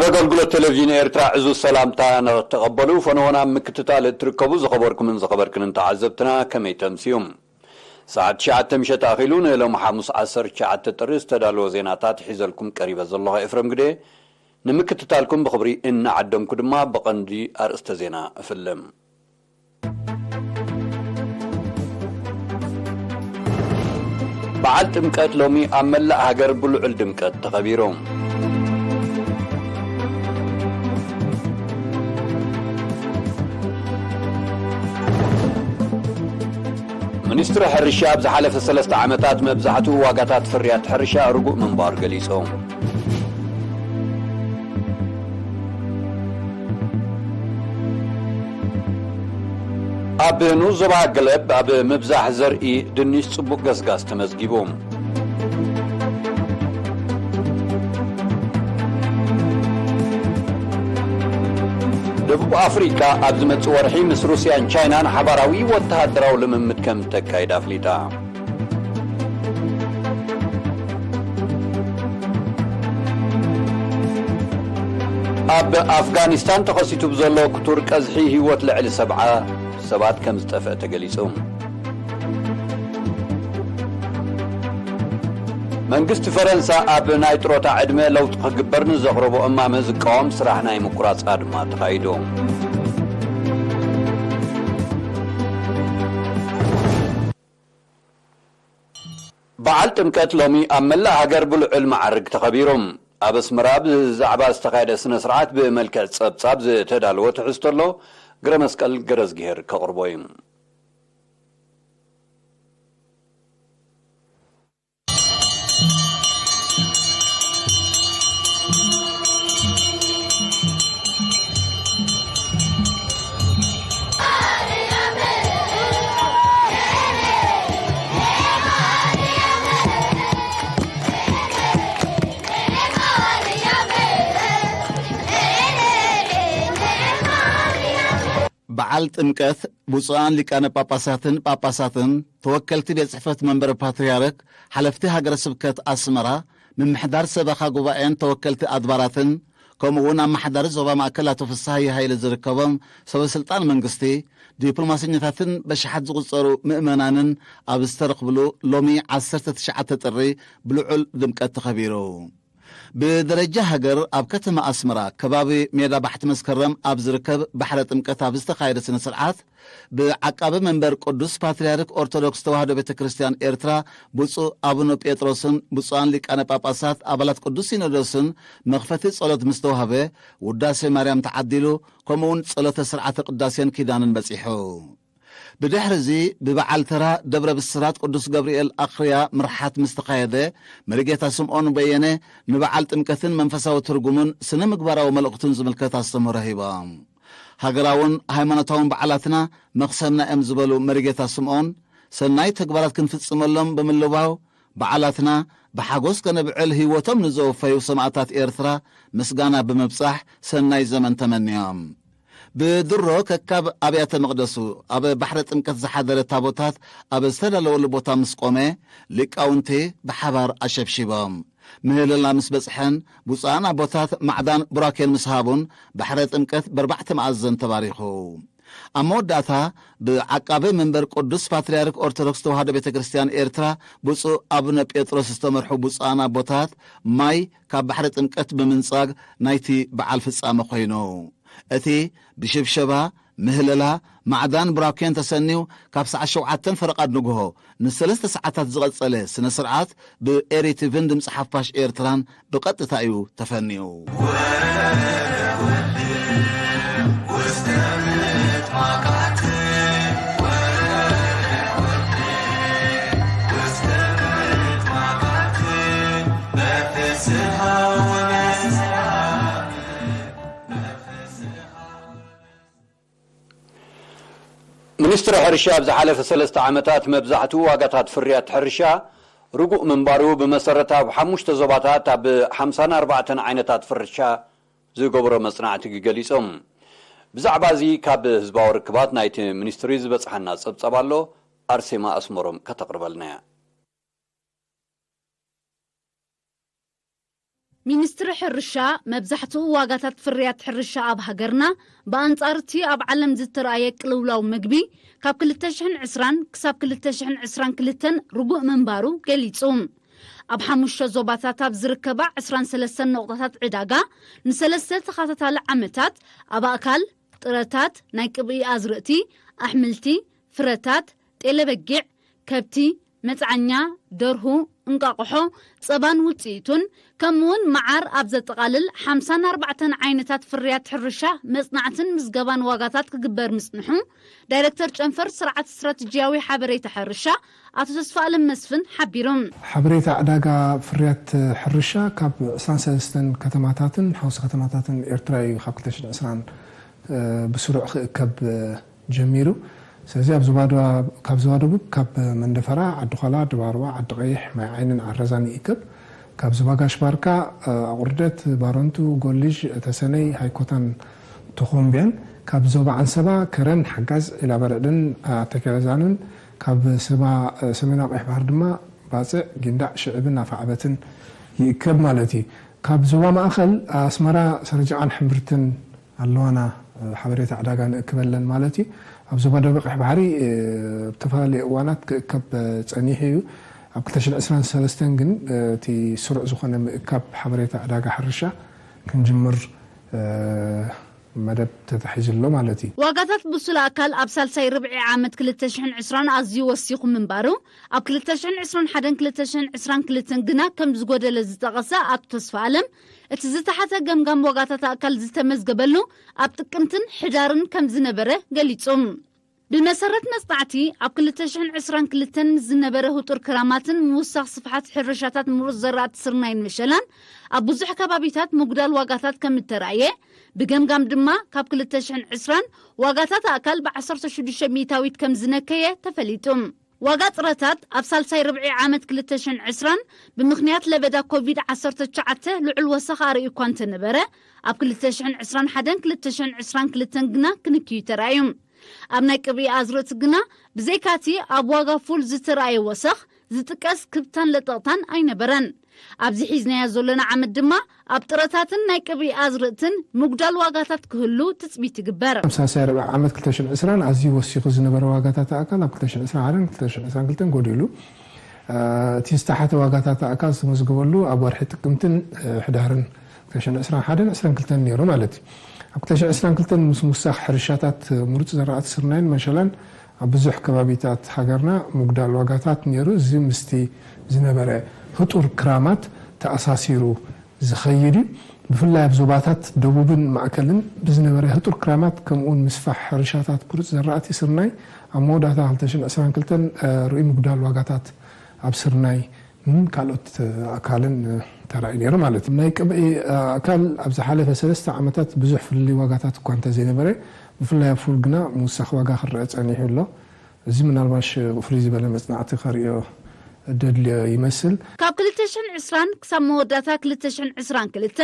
كابا قلقلو التلفزيون إرترا عزو السلامتا نتقبلو فنونا مكتتال تركبو زخبركم من زخبركم انت عزبتنا كمي تمسيوم ساعة شاعة تمشت آخلون لو محاموس عصر شاعة تترس تدالو زيناتات حيزلكم قريبا زالله إفرم قده نمكتتالكم بخبري إن عدم كدما بقندي أرست زينا أفلم بعد دمكت لومي عمل هاجر بلعل دمكت تخبيرهم منستر حرشا بزحلف 3 عامات مبزحته واقاتات فريات حرشا رجوع منبار قليصهم اب نوزبا قلب اب مبزح زرقي دنيش صبوق قسقاس تمزجيبهم دبوب افريكا ابزمت ورحي مس روسيا تشاينا حبراوي وتهدراو لممد كم تكايد افليتا اب افغانستان تخصيتو بزلو كتورك ازحي هيوت لعل 7 سبات كم استفاء تقليسهم منقست فرنسا اب نايتروتا عدمه لو تقبرن زغربو اما مزقوم سراحنا يمقراص ادما تقايدوم بعل تمكت لومي املا هاجر بالعلم معرق تخبيرهم ابس مراب زعبا استقايد سنه سرعات بملكه صبصاب تدالو تحستلو غره مسقل غرز غير كقربويم بعل تمكث بوصان لكان باباساتن توكلت بصحفة منبر باتريارك حلفتي هاجر سبكت أسمرة من محضر سبخا قبائن توكلت أدباراتن كمونا محضر زوبا مأكلات في الصحي هاي لزركبهم سوى سلطان منقستي دبلوماسيين بشحات زغصروا مؤمنانن أبسترقبلو لومي 19 تطري بلعل دمكت تخبيرو بدرجة هجر أب كتما أسمرة كبابي ميدا بحت مسكرم أب زركب بحرة مكتاب استخاير سنة سرعات بعقاب منبر قدس باتريارك أرثوذكس توحدو بيت كريستيان إرترا بوصو أبونو بيتروسن بوصوان لك أنا باباسات أبلات قدس سينودوسن مغفتي صلوة مستوهبه وداسي مريم تعدلو كمون صلوة سرعات قداسيان كيدانن بسيحو بدحر زي ببعال ترى دبر بالسرات قدس جبريل أخريا مرحات مستقايدة مرجيتا سمعون بيانه نبعال تمكثن منفسا وترجمون سنة مقبرة وملقتون زملكات السمو رهيبا هاجراون هايمانتاون بعلاتنا مقسمنا امزبلو مرجيتا سمعون سناي تكبرات كنفتصم لهم بملواو بعلاتنا بحاجوس كان بعل هيوتم نزو فيو سمعتات إرثرا مسجانا بمبصح سناي زمن تمنيام بدرو ككاب أبيات مقدسو أب بحرة امكت زحادر تابوتات أب استدلو لبوتا مسقومي لك أونتي بحبار أشبشبام مهل الله مسبسحن بوصانا بوتات معدان براكين مسهابون بحرة امكت بربعت معزن تباريخو أمود داتا بعقابي منبر قدس باتريارك أرثوذكس توحدو بيت كريستيان إرترا بوصو أبنو بيتروس استمرحو بوصانا بوتات ماي كاب بحرة امكت بمنصاق نايتي بعال فصامة خوينو أتي بشبشبا مهللا معدان براكين تسنيو كابس 10 فرقات نجوه نسلست ساعات زغط صله سنة سرعات بإيريتي فندم صحف باش إيرتران بقطة تايو تفنيو منستر حرشا بزحلف 3 عامات مبزحته واقاتات فريات حرشا رجوع منبارو بمسرتها بحموش تزوباتات ب 54 عينتات فرشا زي قبر مصنعتي قليسهم بزعبازي كاب هزباو ركبات نايت منستريز بصحنا صبصبالو أرسما أسمرهم كتقرب لنا ሚኒስትሪ ሕርሻ መብዛሕትኡ ዋጋታት ፍርያት ሕርሻ ኣብ ሃገርና በአንጻርቲ ኣብ ዓለም ዝተረኣየ ቅልውላው ምግቢ ካብ 2020 ክሳብ 2022 ርጉእ ምንባሩ ገሊጹ ኣብ 5 ዞባታት ኣብ ዝርከባ 23 ነቁጣታት ዕዳጋ ንሰለስተ ተኸታታሊ ዓመታት ኣብ ኣካል ጥረታት ናይ ቅብኢ ኣዝርእቲ ኣሕምልቲ ፍረታት ጤለበጊዕ ከብቲ መጽዓኛ ደርሁ እንቃቆሖ ጸባን ውጽኢቱን ከምውን መዓር ኣብ ዘጠቃልል 54 ዓይነታት ፍርያት ሕርሻ መጽናዕትን ምዝገባን ዋጋታት ክግበር ምጽንሑ ዳይሬክተር ጨንፈር ስርዓት ስትራቴጂያዊ ሓበሬታ ሕርሻ ኣቶ ተስፋለም መስፍን ሓቢሮም ሓበሬታ ዕዳጋ ፍርያት ሕርሻ ካብ 23 ከተማታትን ሓውስ ከተማታትን ኤርትራ ካብ 2020 ብስሩዕ ክእከብ ጀሚሩ ስለዚ ኣብ ዝባደቡ ካብ መንደፈራ ዓዲ ኾላ ድባርዋ ዓዲ ቀይሕ ማይ ዓይንን ዓረዛን ይእከብ ካብ ዝባጋሽ ባርካ ኣቁርደት ባሮንቱ ጎልጅ ተሰነይ ሃይኮታን ተኾምብያን ካብ ዞባ አንሰባ ከረን ሓጋዝ ኢላ በረድን ተከረዛንን ካብ ሰሜናዊ ቀይሕ ባህር ድማ ባጽዕ ጊንዳዕ ሽዕብን ኣፋዕበትን ይእከብ ማለት እዩ ካብ ዞባ ማእኸል ኣስመራ ሰረጃቃን ሕምብርትን ኣለዋና ሓበሬታ ዕዳጋ ንእክበለን ማለት እዩ ኣብ ዞባ ደቡብ ቀይሕ ባሕሪ ብተፈላለዩ እዋናት ክእከብ ጸኒሑ እዩ ኣብ 2023 ግን እቲ ስሩዕ ዝኾነ ምእካብ ሓበሬታ ዕዳጋ ሕርሻ ክንጅምር መደብ ተታሒዝሎ ማለት እዩ ዋጋታት ብሱል ኣካል ኣብ ሳልሳይ ርብዒ ዓመት 2020 ኣዝዩ ወሲኹ ምንባሩ ኣብ 2021-2022 ግና ከም ዝጎደለ ዝጠቐሰ ኣቶ ተስፋለም እቲ ዝተሓተ ገምጋም ዋጋታት ኣካል ዝተመዝገበሉ ኣብ ጥቅምትን ሕዳርን ከም ዝነበረ ገሊጹም ብመሰረት መጽናዕቲ ኣብ 2022 ዝነበረ ህጡር ክራማትን ምውሳኽ ስፍሓት ሕርሻታት ምሩጽ ዘራእቲ ስርናይን መሸላን ኣብ ብዙሕ ከባቢታት ምጉዳል ዋጋታት ከም ተራእየ ብገምጋም ድማ ካብ 2020 ዋጋታት ኣካል ብ16 ሚታዊት ከም ዝነከየ ተፈሊጡም ዋጋ ጥረታት ኣብ ሳልሳይ ርብዒ ዓመት 2020 ብምኽንያት ለበዳ ኮቪድ-19 ልዑል ወሰኽ ኣርእዩ እኳ እንተነበረ ኣብ 2021-2022 ግና ክንክዩ ተራእዩ ኣብ ናይ ቅብኢ ኣዝርእቲ ግና ብዘይካቲ ኣብ ዋጋ ፉል ዝተረኣየ ወሰኽ ዝጥቀስ ክብታን ለጠቕታን ኣይነበረን ኣብዚ ሒዝናያ ዘለና ዓመት ድማ ኣብ ጥረታትን ናይ ቅብኢ ኣዝርእትን ምጉዳል ዋጋታት ክህሉ ትጽቢት ይግበር ኣብ ሳልሳይ ርብዒ ዓመት 2020 ኣዝዩ ወሲኹ ዝነበረ ዋጋታት ኣካል ኣብ 2021-2022 ጎዲሉ እቲ ዝተሓተ ዋጋታት ኣካል ዝመዝገበሉ ኣብ ወርሒ ጥቅምትን ሕዳርን 2021-2022 ነይሩ ማለት እዩ ኣብ 2022 ምስ ሙሳኽ ሕርሻታት ምሩጽ ዘራእቲ ስርናይን መሸላን ኣብ ብዙሕ ከባቢታት ሃገርና ምጉዳል ዋጋታት ነይሩ እዚ ምስቲ ዝነበረ ህጡር ክራማት ተኣሳሲሩ ዝኸይድ ብፍላይ ኣብ ዞባታት ደቡብን ማእከልን ብዝነበረ ህጡር ክራማት ከምኡውን ምስፋሕ ሕርሻታት ምሩጽ ዘራእቲ ስርናይ ኣብ መወዳእታ 2022 ርኡይ ምጉዳል ዋጋታት ኣብ ስርናይ ካልኦት ኣካልን ተራእዩ ነይሩ ማለት እዩ ናይ ቅብኢ ኣካል ኣብ ዝሓለፈ 3 ዓመታት ብዙሕ ፍልይ ዋጋታት እኳ እንተዘይነበረ ብፍላይ ኣብ ፉል ግና ምውሳኽ ዋጋ ክረአ ጸኒሑ ኣሎ እዚ ምናልባሽ ፍልይ ዝበለ መጽናዕቲ ከርእዮ ደድልዮ ይመስል ካብ 2020 ክሳብ መወዳእታ 2022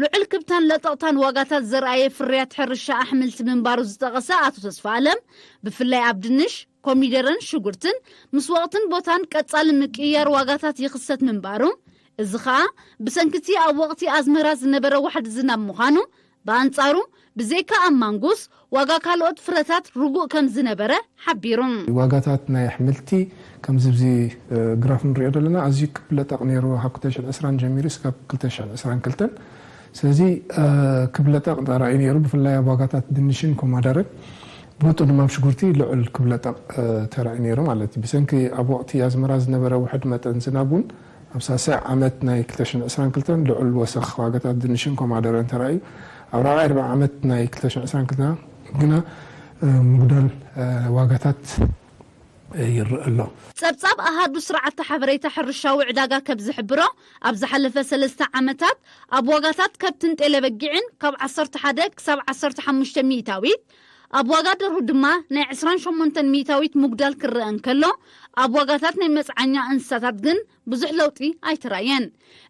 ልዑል ክብታን ለጠቕታን ዋጋታት ዘርኣየ ፍርያት ሕርሻ ኣሕምልቲ ምንባሩ ዝጠቐሰ ኣቶ ተስፋለም ብፍላይ ኣብ ድንሽ ኮሚደረን ሽጉርትን ምስ ወቕትን ቦታን ቀጻሊ ምቅያር ዋጋታት ይኽሰት ምንባሩ እዚ ኸኣ ብሰንኪቲ ኣብ ወቕቲ ኣዝመራ ዝነበረ ዋሕዲ ዝናብ ምዃኑ በአንጻሩ ብዘይካ ኣብ ማንጎስ ዋጋ ካልኦት ፍረታት ርጉእ ከም ዝነበረ ሓቢሮም ዋጋታት ናይ ኣሕምልቲ ከም ዝብዚ ግራፍ ንሪኦ ዘለና ኣዝዩ ክብለጠቕ ነይሩ ካብ 2020 ጀሚሩ እስካብ 2022 ስለዚ ክብለጠቕ ተራእዩ ነይሩ ብፍላይ ኣብ ዋጋታት ድንሽን ኮማደረን ብወጡ ድማ ሽጉርቲ ልዑል ክብለጠቕ ተራእዩ ነይሩ ማለት እዩ ብሰንኪ ኣብ ወቕቲ ኣዝመራ ዝነበረ ውሕድ መጠን ዝናብ እውን ኣብ ሳልሳይ ዓመት ናይ 2022 ልዑል ወሰኽ ዋጋታት ድንሽን ኮማደረን ተራእዩ ኣብ ራብዓይ ርብዒ ዓመት ናይ 2022 ግና ምጉዳል ዋጋታት ይርአ ኣሎ ጸብጻብ ኣሃዱ ስርዓተ ሓበሬታ ሕርሻዊ ዕዳጋ ካብ ዝሕብሮ ኣብ ዝሓለፈ 3 ዓመታት ኣብ ዋጋታት ከብትን ጤለበጊዕን ካብ 11 ክሳብ 15 ሚታዊት ኣብ ዋጋ ደርሁ ድማ ናይ 28 ሚታዊት ሙግዳል ክርአን ከሎ ኣብ ዋጋታት ናይ መጽዓኛ እንስሳታት ግን ብዙሕ ለውጢ ኣይተራየን።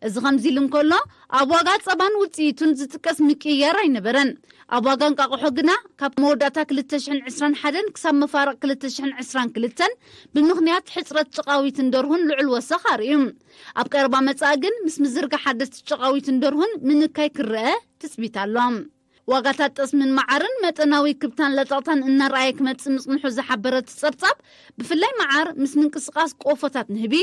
እዚ ከምዚ ኢሉ እንከሎ ኣብ ዋጋ ጸባን ውጽኢቱን ዝጥቀስ ምቅያር ኣይነበረን። ኣብ ዋጋ እንቃቑሖ ግና ካብ መወዳእታ 2021 ክሳብ መፋረቕ 2022 ብምኽንያት ሕፅረት ጭቃዊትን ደርሁን ልዑል ወሰኽ ኣርእዩ። ኣብ ቀረባ መጻኢ ግን ምስ ምዝርጋሕ ሓደስቲ ጭቃዊትን ደርሁን ምንካይ ክርአ ትጽቢት ኣሎም። ዋጋታት ጠስምን መዓርን መጠናዊ ክብታን ለጣቕታን እናረኣየ ክመጽእ ምጽንሑ ዝሓበረት ጸብጻብ ብፍላይ መዓር ምስ ምንቅስቓስ ቆፎታት ንህቢ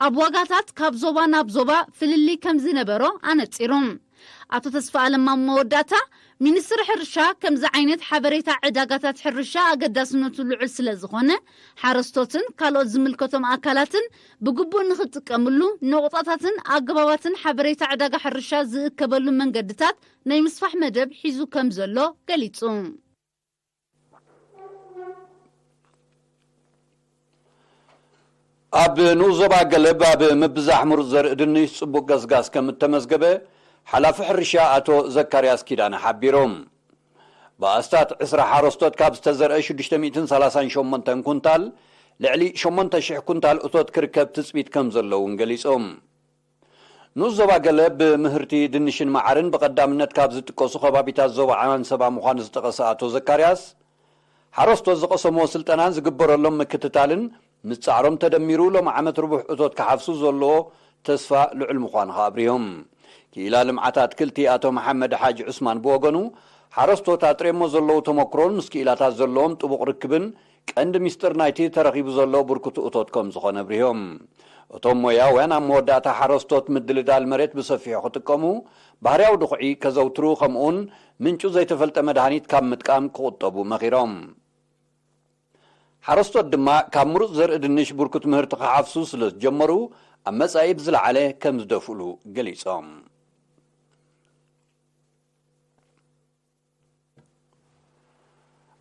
ኣብ ዋጋታት ካብ ዞባ ናብ ዞባ ፍልሊ ከም ዝነበሮ ኣነጺሮም። ኣቶ ተስፋ ኣለማ መወዳእታ ሚኒስትሪ ሕርሻ ከምዚ ዓይነት ሓበሬታ ዕዳጋታት ሕርሻ ኣገዳስነቱ ልዑል ስለ ዝኾነ ሓረስቶትን ካልኦት ዝምልከቶም ኣካላትን ብግቡእ ንኽጥቀምሉ ነቑጣታትን ኣገባባትን ሓበሬታ ዕዳጋ ሕርሻ ዝእከበሉ መንገድታት ናይ ምስፋሕ መደብ ሒዙ ከም ዘሎ ገሊጹ። ኣብ ንዞባ ገለብ ኣብ ምብዛሕ ምሩፅ ዘርኢ ድንሽ ጽቡቕ ገስጋስ ከም እተመዝገበ ሓላፊ ሕርሻ ኣቶ ዘካርያስ ኪዳነ ሓቢሮም። ብኣስታት 20 ሓረስቶት ካብ ዝተዘርአ 638 ኩንታል ልዕሊ 8,000 ኩንታል እቶት ክርከብ ትጽቢት ከም ዘለውን ገሊጾም። ንዞባ ገለብ ብምህርቲ ድንሽን መዓርን ብቐዳምነት ካብ ዝጥቀሱ ከባቢታት ዞባ ኣንሰባ ምዃኑ ዝጠቐሰ ኣቶ ዘካርያስ ሓረስቶት ዝቐሰምዎ ስልጠናን ዝግበረሎም ምክትታልን ምስ ጻዕሮም ተደሚሩ ሎም ዓመት ርቡሕ እቶት ክሓፍሱ ዘለዎ ተስፋ ልዑል ምዃኑ ኣብርዮም። ክኢላ ልምዓታት ክልቲ ኣቶ መሐመድ ሓጂ ዑስማን ብወገኑ ሓረስቶት ኣጥሬሞ ዘለዉ ተመክሮን ምስ ክኢላታት ዘለዎም ጥቡቕ ርክብን ቀንዲ ሚስጥር ናይቲ ተረኺቡ ዘሎ ብርክቱ እቶት ከም ዝኾነ ኣብርዮም። እቶም ሞያውያን ኣብ መወዳእታ ሓረስቶት ምድልዳል መሬት ብሰፊሑ ክጥቀሙ ባህርያዊ ድኹዒ ከዘውትሩ ከምኡውን ምንጩ ዘይተፈልጠ መድሃኒት ካብ ምጥቃም ክቁጠቡ መኺሮም። ሓረስቶት ድማ ካብ ምሩፅ ዘርኢ ድንሽ ብርክት ምህርቲ ክሓፍሱ ስለ ዝጀመሩ ኣብ መጻኢ ብዝለዓለ ከም ዝደፍእሉ ገሊጾም።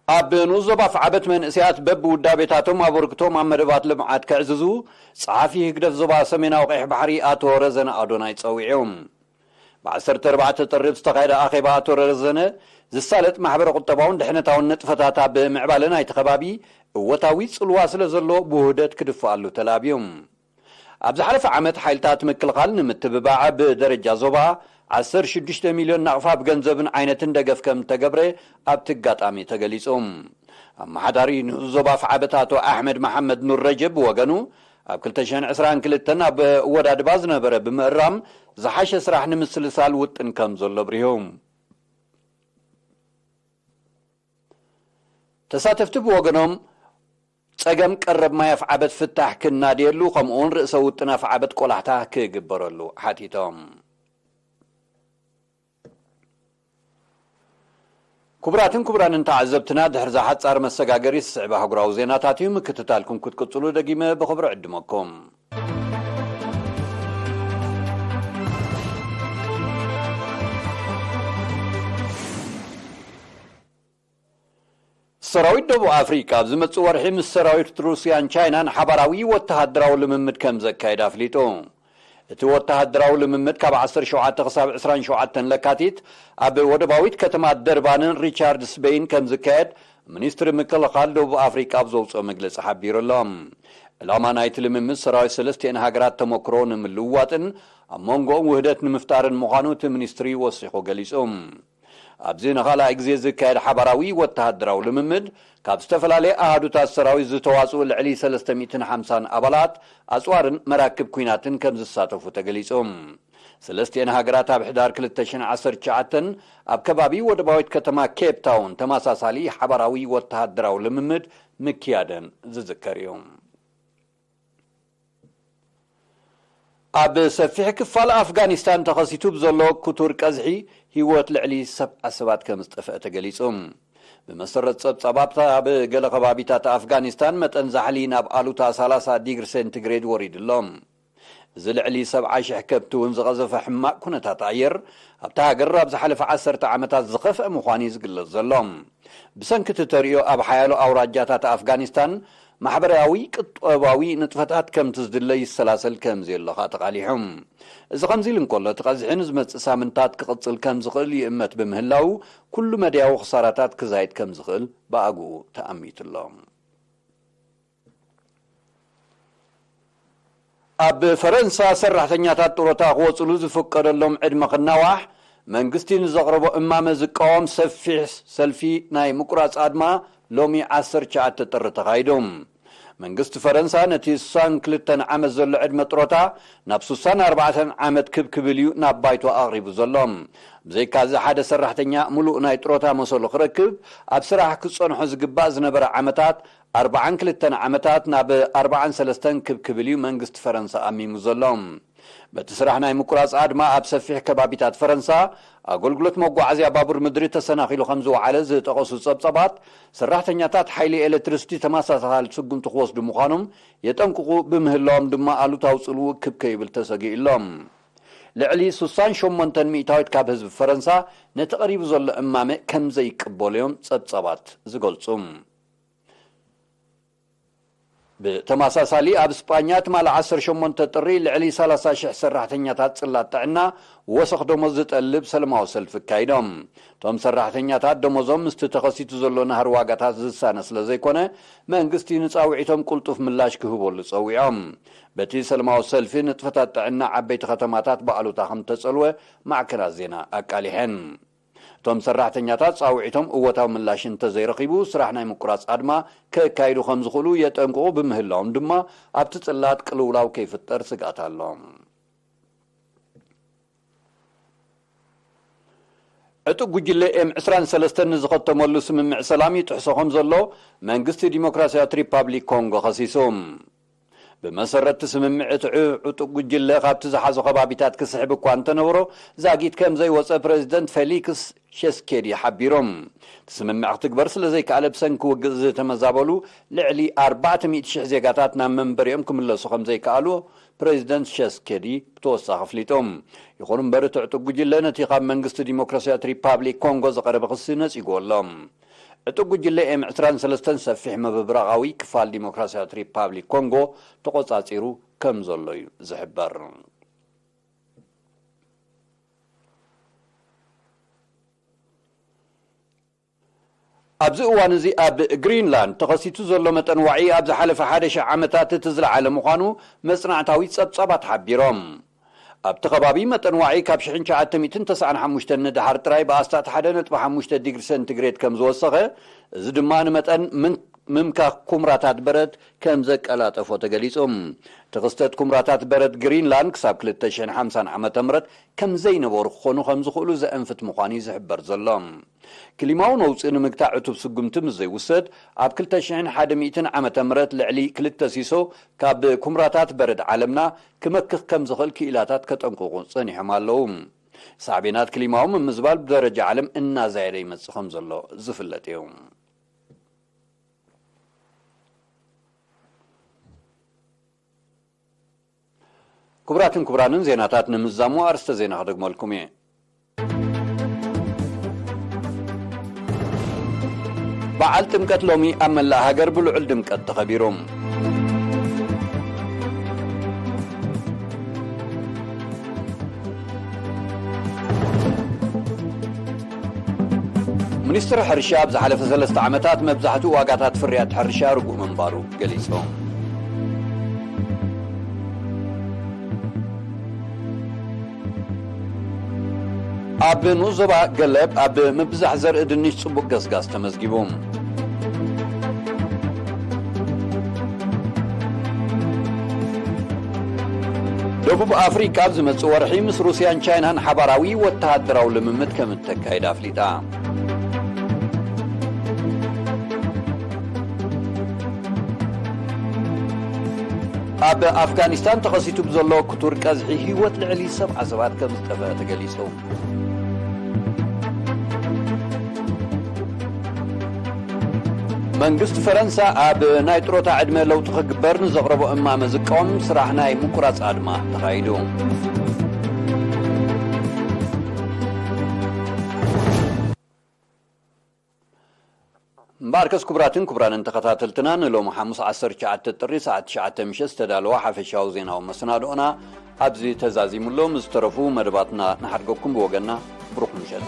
ኣብ ንዞባ ፍዓበት መንእስያት በብውዳቤታቶም ኣበርክቶም ኣብ መደባት ልምዓት ክዕዝዙ ጸሓፊ ህግደፍ ዞባ ሰሜናዊ ቀይሕ ባሕሪ ኣቶ ረዘነ ኣዶናይ ጸዊዖም። ብ14 ጥርብ ዝተኻየደ ኣኼባ ኣቶ ረዘነ ዝሳለጥ ማሕበረ ቁጠባውን ድሕነታውን ንጥፈታት ኣብ ምዕባለ ናይቲ ከባቢ እወታዊ ጽልዋ ስለ ዘሎ ብውህደት ክድፍኣሉ ተላብዮም። ኣብ ዝሓለፈ ዓመት ሓይልታት ምክልኻል ንምትብባዕ ብደረጃ ዞባ 16 ሚልዮን ናቕፋ ብገንዘብን ዓይነትን ደገፍ ከም ተገብረ ኣብቲ ኣጋጣሚ ተገሊጾም። ኣመሓዳሪ ንዞባ ፍዓበት ኣቶ ኣሕመድ መሐመድ ኑር ረጀብ ወገኑ ኣብ 2022 ኣብ ወዳድባ ዝነበረ ብምእራም ዝሓሸ ስራሕ ንምስልሳል ውጥን ከም ዘሎ ኣብሪሆም። ተሳተፍቲ ብወገኖም ጸገም ቀረብ ማይ ፍዓበት ፍታሕ ክናድየሉ ከምኡውን ርእሰ ውጥና ፍዓበት ቆላሕታ ክግበረሉ ሓቲቶም። ክቡራትን ክቡራንን ተዓዘብትና ድሕሪ ሓጻር መሰጋገሪ ስዕባ ሃገራዊ ዜናታት እዩ ምክትታልኩም ክትቅጽሉ ደጊመ ብኽብሪ ዕድመኩም። ሰራዊት ደቡብ ኣፍሪካ ኣብ ዝመጽእ ወርሒ ምስ ሰራዊት ሩስያን ቻይናን ሓባራዊ ወተሃደራዊ ልምምድ ከም ዘካየድ ኣፍሊጡ። እቲ ወተሃደራዊ ልምምድ ካብ 17 ክሳብ 27 ለካቲት ኣብ ወደባዊት ከተማ ደርባንን ሪቻርድ ስፔይን ከም ዝካየድ ሚኒስትሪ ምክልኻል ደቡብ ኣፍሪካ ኣብ ዘውፅኦ መግለፂ ሓቢሩሎም። ዕላማ ናይቲ ልምምድ ሰራዊት ሰለስቲአን ሃገራት ተመክሮ ንምልውዋጥን ኣብ መንጎኦም ውህደት ንምፍጣርን ምዃኑ እቲ ሚኒስትሪ ወሲኹ ገሊጾም። ኣብዚ ንኻልኣይ ግዜ ዝካየድ ሓባራዊ ወተሃደራዊ ልምምድ ካብ ዝተፈላለየ ኣሃዱታት ሰራዊት ዝተዋፅኡ ልዕሊ 350 ኣባላት ኣጽዋርን መራክብ ኩናትን ከም ዝሳተፉ ተገሊጾም። ሰለስቲአን ሃገራት ኣብ ሕዳር 2019 ኣብ ከባቢ ወደባዊት ከተማ ኬፕ ታውን ተመሳሳሊ ሓባራዊ ወተሃደራዊ ልምምድ ምክያደን ዝዝከር እዩ። ኣብ ሰፊሕ ክፋል ኣፍጋኒስታን ተኸሲቱ ብዘሎ ኩቱር ቀዝሒ ህይወት ልዕሊ 70 ሰባት ከም ዝጠፍአ ተገሊጾም። ብመሰረት ጸብጻባት ኣብ ገለ ከባቢታት ኣፍጋኒስታን መጠን ዛሕሊ ናብ ኣሉታ 30 ዲግሪ ሴንቲግሬድ ወሪድሎም። እዚ ልዕሊ 70,000 ከብቲ እውን ዝቐዘፈ ሕማቅ ኩነታት ኣየር ኣብታ ሃገር ኣብ ዝሓለፈ 10 ዓመታት ዝኸፍአ ምዃኑ ዝግለጽ ዘሎ። ብሰንኪ ተሪኦ ኣብ ሓያሎ ኣውራጃታት ኣፍጋኒስታን ማሕበራዊ ቅጥባዊ ንጥፈታት ከም ትዝድለይ ይሰላሰል ከም ዘለኻ ተቃሊሖም እዚ ከምዚ ልንኮሎ ተቀዝሕን ዝመጽእ ሳምንታት ክቅጽል ከም ዝኽእል ይእመት በምህላው ኩሉ መድያዊ خسارات ክዛይድ ከም ዝኽእል በአግኡ ተኣሚትሎም ኣብ ፈረንሳ ሰራሕተኛታት ጡረታ ክወጽሉ ዝፍቀደሎም ዕድመ ክናዋሕ መንግስቲ ንዘቕረቦ እማመ ዝቃወም ሰፊሕ ሰልፊ ናይ ምቁራጽ ኣድማ ሎሚ 19 ጥሪ ተኻይዶም መንግስቲ ፈረንሳ ነቲ 62 ዓመት ዘሎ ዕድመ ጡረታ ናብ 64 ዓመት ክብክብል እዩ ናብ ባይቶ ኣቕሪቡ ዘሎም ብዘይካዚ ሓደ ሰራሕተኛ ሙሉእ ናይ ጡረታ መሰሉ ክረክብ ኣብ ስራሕ ክጸንሖ ዝግባእ ዝነበረ ዓመታት 42 ዓመታት ናብ 43 ክብክብል እዩ መንግስቲ ፈረንሳ ኣሚሙ ዘሎም በቲ ስራሕ ናይ ምቁራጽ ኣድማ ኣብ ሰፊሕ ከባቢታት ፈረንሳ ኣገልግሎት መጓዓዝያ ባቡር ምድሪ ተሰናኺሉ ከም ዝወዓለ ዝጠቐሱ ጸብጸባት ሰራሕተኛታት ሓይሊ ኤሌክትሪሲቲ ተመሳሳሊ ስጉምቲ ክወስዱ ምዃኖም የጠንቅቑ ብምህላዎም ድማ ኣሉታዊ ጽልው ክብ ከይብል ተሰጊኢሎም ልዕሊ 68 ሚእታዊት ካብ ህዝቢ ፈረንሳ ነቲ ቀሪቡ ዘሎ እማመ ከም ዘይቅበልዮም ጸብጸባት ዝገልጹ بتماساسالي أب سبانيات مال 18 ጥሪ ልዕሊ 30,000 ሰራሕተኛታት ጽላት ጥዕና ወሰኽ ደሞዝ ዝጠልብ ሰላማዊ ሰልፊ ካይዶም ቶም ሰራሕተኛታት ደሞዞም ምስቲ ተኸሲቱ ዘሎ ናህር ዋጋታት ዝሳነ ስለ ዘይኮነ መንግስቲ ንጻውዒቶም ቁልጡፍ ምላሽ ክህበሉ ጸዊዖም በቲ ሰላማዊ ሰልፊ ንጥፈታት ጥዕና ዓበይቲ ከተማታት በኣሉታ ከም ተጸልወ ማዕከናት ዜና ኣቃሊሐን ቶም ሰራሕተኛታት ጻውዒቶም እወታው ምላሽ እንተዘይረኺቡ ስራሕ ናይ ምቁራጽ ኣድማ ከካይዱ ከም ዝኽእሉ የጠንቅቑ ብምህላዎም ድማ ኣብቲ ጽላት ቅልውላው ከይፍጠር ስጋት ኣሎም ዕጡቅ ጉጅለ M23 ንዝኸተመሉ ስምምዕ ሰላም ይጥሕሶም ዘሎ መንግስቲ ዲሞክራሲያዊ ሪፓብሊክ ኮንጎ ኸሲሶም بمسرت سممع عطق جلة خابت زحازو خبابيتات كسحب كوان تنورو زاقيت كم زي وصف بريزيدنت فيليكس شيسكيدي حبيروم تسممع تكبر سلزيك على بسنك وقز تمزابلو لعلي 400 شح زيقاتاتنا من بريمكم اللي سخم زي قالو بريزيدنت شيسكيدي بتوسع خفليتهم يقولون بريت عطق جلة نتيقام منقست ديمقراسيات ريبابليك كونغو زقرب خصينس يقول لهم ዕጡቅ ጉጅለ M23 ሰፊሕ መብብራቃዊ ክፋል ዲሞክራሲያዊ ሪፓብሊክ ኮንጎ ተቆጻጺሩ ከም ዘሎ እዩ ዝሕበር ኣብዚ እዋን እዚ ኣብ ግሪንላንድ ተኸሲቱ ዘሎ መጠን ዋዒ ኣብ ዝሓለፈ 10 ዓመታት እትዝለዓለ ምዃኑ መጽናዕታዊ ጸብጸባት ሓቢሮም ኣብቲ ከባቢ መጠን ዋዒ ካብ 1995 ንድሓር ጥራይ ብኣስታት 1.5 ዲግሪ ሴንቲግሬድ ከም ዝወሰኸ እዚ ድማ ንመጠን ምምካኽ ኩምራታት በረድ ከም ዘቀላጠፎ ተገሊጾም ተኽስተት ኩምራታት በረድ ግሪንላንድ ክሳብ 2050 ዓመተ ምህረት ከም ዘይነበሩ ክኾኑ ከም ዝኽእሉ ዘእንፍት ምዃኑ ዝሕበር ዘሎ ክሊማው ነውፅእ ንምግታዕ ዕቱብ ስጉምቲ ምስ ዘይውሰድ ኣብ 2100 ዓመተ ምህረት ልዕሊ 2 ሲሶ ካብ ኩምራታት በረድ ዓለምና ክመክኽ ከም ዝኽእል ክኢላታት ከጠንቅቑ ጸኒሖም ኣለዉ ሳዕቤናት ክሊማው ምዝባል ብደረጃ ዓለም እናዛየደ ይመጽእ ከም ዘሎ ዝፍለጥ እዩ كبراتن كبرانن زيناتات نمزامو أرست زينا خدق مالكمي بعال تمكت لومي أمن لا هاجر بلعل دمكت تخبيرهم منستر حرشاب زحلف 3 عامات مبزحتو واقعات فريات حرشا رجوع منبارو قليسهم أب نوزبا قلب أب مبزح زرق دنيش صبوك قصقاس تمزقبهم دبوب أفريقيا بزمت صورحي مس روسيان چاينان حباراوي واتهادراو لممت كمتكايد أفليتا أب أفغانستان تخصيتو بزلو كتور كازحي هيوت لعلي 7 سبات كمستفى تقليسهم መንግስት ፈረንሳ ኣብ ናይ ጥሮታ ዕድመ ለውጢ ክግበር ንዘቕረቦ እማመ ዝቃወም ስራሕ ናይ ምቁራጽ ኣድማ ተኻይዱ مباركس كبراتن كبران تخاتلتنا لو محمس 19 ጥሪ ሰዓት 9 ምሽት ተዳልዋ ሓፈሻዊ ዜናዊ መስናዶና ኣብዚ ተዛዚሙሎም ዝተረፉ መደባትና ንሓድገኩም ብወገና ብሩኽ ምሽት